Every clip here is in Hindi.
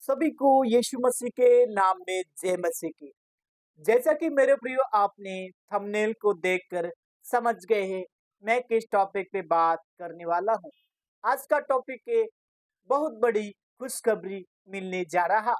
सभी को यीशु मसीह के नाम में जय मसीह की। जैसा कि मेरे प्रियो आपने थंबनेल को देखकर समझ गए हैं, मैं किस टॉपिक पे बात करने वाला हूँ। आज का टॉपिक है बहुत बड़ी खुशखबरी मिलने जा रहा।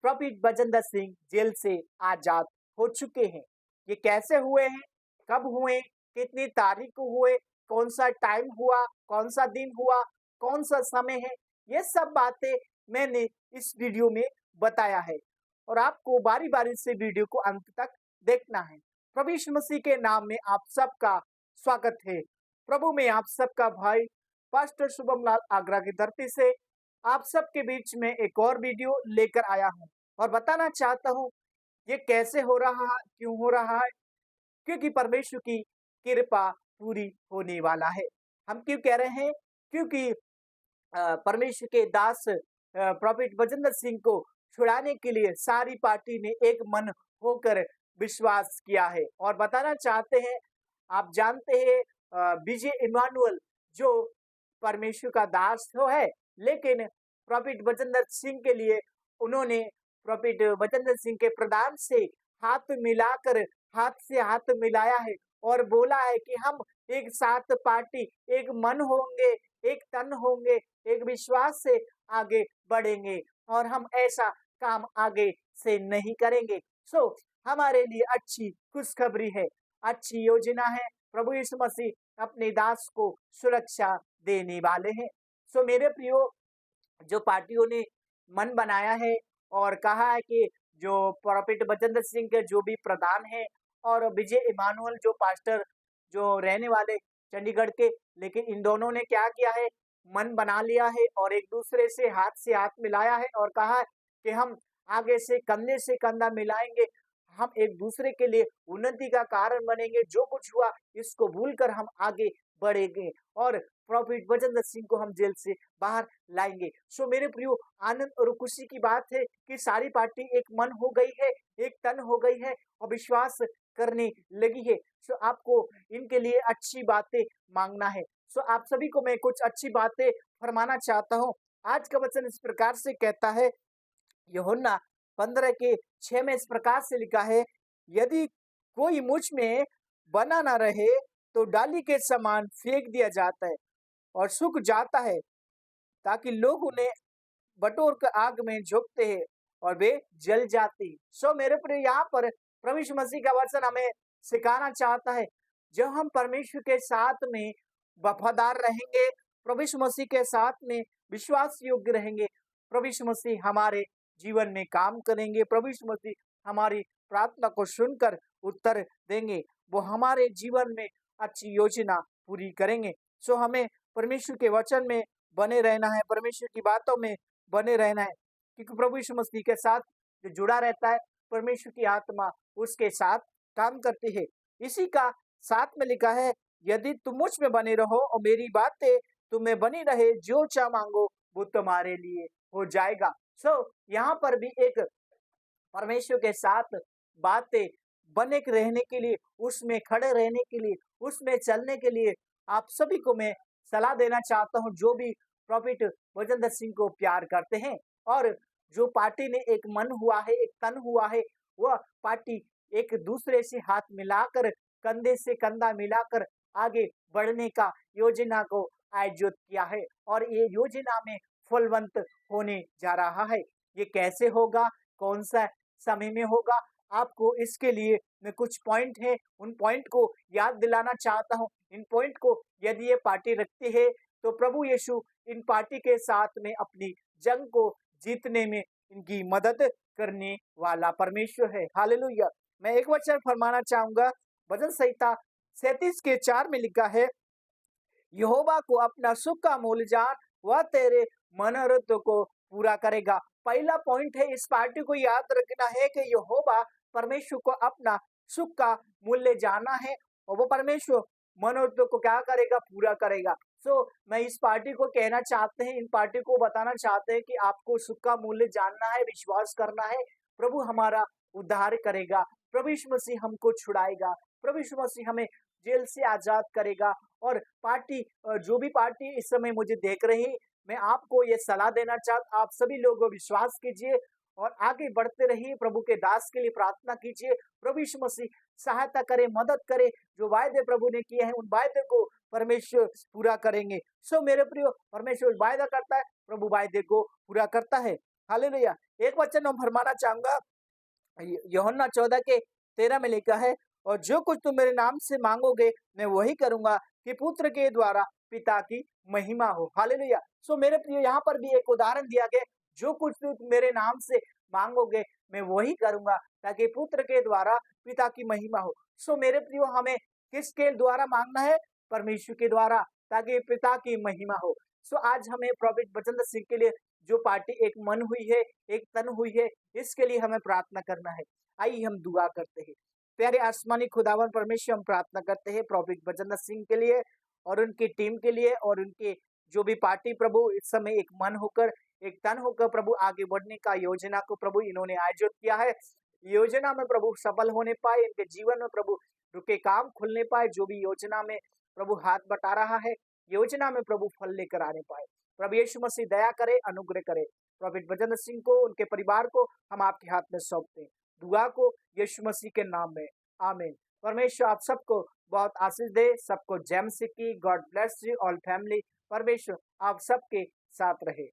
प्रोफेट बजेंद्र सिंह जेल से आजाद हो चुके हैं। ये कैसे हुए हैं, कब हुए, कितनी तारीख को हुए, कौन सा टाइम हुआ, कौन सा दिन हुआ, कौन सा समय है, ये सब बातें मैंने इस वीडियो में बताया है और आपको बारी बारी से वीडियो को अंत तक देखना है। प्रभु यीशु मसीह के नाम में आप सबका स्वागत है। प्रभु में आप सबका भाई पास्टर शुभम लाल आगरा की धरती से आप सबके बीच में एक और वीडियो लेकर आया हूँ और बताना चाहता हूँ ये कैसे हो रहा है, क्यों हो रहा है, क्योंकि परमेश्वर की कृपा पूरी होने वाला है। हम क्यों कह रहे हैं? क्योंकि परमेश्वर के दास प्रोफेट बजेंद्र सिंह को छुड़ाने के लिए सारी पार्टी ने एक मन होकर विश्वास किया है और बताना चाहते हैं। आप जानते हैं विजय इमानुअल जो परमेश्वर का दास तो है, लेकिन प्रोफेट बजेंद्र सिंह के लिए उन्होंने प्रोफेट बजेंद्र सिंह के प्रधान से हाथ मिलाकर हाथ से हाथ मिलाया है और बोला है कि हम एक साथ पार्टी एक मन होंगे, एक तन होंगे, एक विश्वास से आगे बढ़ेंगे और हम ऐसा काम आगे से नहीं करेंगे। हमारे लिए अच्छी खुशखबरी है, अच्छी योजना है। प्रभु यीशु मसीह अपने दास को सुरक्षा देने वाले हैं। मेरे प्रियो, जो पार्टियों ने मन बनाया है और कहा है कि जो प्रोफेट बजेंद्र सिंह के जो भी प्रधान है और विजय इमानुअल जो पास्टर जो रहने वाले चंडीगढ़ के, लेकिन इन दोनों ने क्या किया है, मन बना लिया है और एक दूसरे से हाथ मिलाया है और कहा है कि हम आगे से कंधा मिलाएंगे, हम एक दूसरे के लिए उन्नति का कारण बनेंगे, जो कुछ हुआ इसको भूलकर हम आगे बढ़ेंगे और प्रोफेट बजेंद्र सिंह को हम जेल से बाहर लाएंगे। मेरे प्रियो, आनंद और खुशी की बात है कि सारी पार्टी एक मन हो गई है, एक तन हो गई है और विश्वास करने लगी है। आपको इनके लिए अच्छी बातें मांगना है। आप सभी को मैं कुछ अच्छी बातें फरमाना चाहता हूँ। आज का वचन इस प्रकार से कहता है, यूहन्ना 15 के 6 में इस प्रकार से लिखा है, यदि कोई मुझ में बना ना रहे तो डाली के समान फेंक दिया जाता है और सूख जाता है, ताकि लोग उन्हें बटोर कर आग में झोंकते हैं और वे जल जाती। मेरे प्रिय, यहाँ पर प्रभु यीशु मसीह का वचन हमें सिखाना चाहता है, जब हम परमेश्वर के साथ में वफादार रहेंगे, प्रभु यीशु मसीह के साथ में विश्वास योग्य रहेंगे, प्रभु यीशु मसीह हमारे जीवन में काम करेंगे, प्रभु यीशु मसीह हमारी प्रार्थना को सुनकर उत्तर देंगे, वो हमारे जीवन में अच्छी योजना पूरी करेंगे। हमें परमेश्वर के वचन में बने रहना है, परमेश्वर की बातों में बने रहना है, क्योंकि प्रभु यीशु मसीह के साथ जो जुड़ा रहता है, परमेश्वर की आत्मा उसके साथ काम करती है। इसी का साथ में लिखा है, यदि तुम मुझ में बने रहो और मेरी बातें तुम्हें बनी रहे, जो चाह मांगो वो तुम्हारे लिए हो जाएगा। यहाँ पर भी एक परमेश्वर के साथ बातें बने रहने के लिए, उसमें खड़े रहने के लिए, उसमें चलने के लिए आप सभी को मैं सलाह देना चाहता हूँ, जो भी प्रोफेट बजेंद्र सिंह को प्यार करते हैं और जो पार्टी ने एक मन हुआ है, एक तन हुआ है, वह पार्टी एक दूसरे से हाथ मिलाकर, कंधे से कंधा मिलाकर आगे बढ़ने का योजना को आयोजित किया है और ये योजना में फलवंत होने जा रहा है। ये कैसे होगा, कौन सा समय में होगा, आपको इसके लिए मैं कुछ पॉइंट है, उन पॉइंट को याद दिलाना चाहता हूँ। इन पॉइंट को यदि ये पार्टी रखती है तो प्रभु यीशु इन पार्टी के साथ में अपनी जंग को जीतने में इनकी मदद करने वाला परमेश्वर है। हालेलुया। मैं एक वचन फरमाना चाहूंगा, भजन संहिता 37 के 4 में लिखा है, यहोवा को अपना सुख का मूल जान, वह तेरे मनोरथ को पूरा करेगा। पहला पॉइंट है, इस पार्टी को याद रखना है कि यहोवा परमेश्वर को अपना सुख का मूल्य जानना है और वो परमेश्वर मनोरथ को क्या करेगा, पूरा करेगा। मैं इस पार्टी को कहना चाहते हैं, इन पार्टी को बताना चाहते हैं कि आपको सुख का मूल्य जानना है, विश्वास करना है, प्रभु हमारा उद्धार करेगा, प्रभु यीशु मसीह हमको छुड़ाएगा, प्रभु यीशु मसीह हमें जेल से आजाद करेगा। और पार्टी, जो भी पार्टी इस समय मुझे देख रही, मैं आपको ये सलाह देना चाहता, आप सभी लोग विश्वास कीजिए और आगे बढ़ते रहिए। प्रभु के दास के लिए प्रार्थना कीजिए। प्रभु यीशु मसीह सहायता करे, मदद करे। जो वायदे प्रभु ने किए हैं, उन वायदे को परमेश्वर पूरा करेंगे। सो मेरे प्रियो, परमेश्वर वायदा करता है, प्रभु वायदे को पूरा करता है। हालेलुया। एक वचन मैं फरमाना चाहूँगा, यूहन्ना 14 के 13 में लिखा है, और जो कुछ तुम मेरे नाम से मांगोगे मैं वही करूंगा, कि पुत्र के द्वारा पिता की महिमा हो। हालेलुया। सो मेरे प्रियो, यहाँ पर भी एक उदाहरण दिया गया, जो कुछ तुम मेरे नाम से मांगोगे मैं वही करूंगा, ताकि पुत्र के द्वारा पिता की महिमा हो। सो मेरे प्रियो, हमें किसके द्वारा मांगना है? परमेश्वर के द्वारा, ताकि पिता की महिमा हो। सो आज हमें प्रॉफिट बचन सिंह के लिए जो पार्टी एक मन हुई है, एक तन हुई है, इसके लिए हमें प्रार्थना करना है। आइए हम दुआ करते हैं। प्यारे आसमानी खुदावन परमेश्वर, हम प्रार्थना करते हैं प्रॉफिट बचन सिंह के लिए और उनकी टीम के लिए, और उनके जो भी पार्टी प्रभु इस समय एक मन होकर, एक तन होकर प्रभु आगे बढ़ने का योजना को प्रभु इन्होंने आयोजित किया है। योजना में प्रभु सफल होने पाए, इनके जीवन में प्रभु रुके काम खुलने पाए। जो भी योजना में प्रभु हाथ बटा रहा है, योजना में प्रभु फल लेकर आने पाए। प्रभु यीशु मसीह दया करे, अनुग्रह करे। प्रॉफिट बचन सिंह को, उनके परिवार को हम आपके हाथ में सौंपते हैं। दुआ को यीशु मसीह के नाम में, आमीन। परमेश्वर आप सबको बहुत आशीष दे, सबको जय मसीह की। God bless you all family. परमेश्वर आप सबके साथ रहे।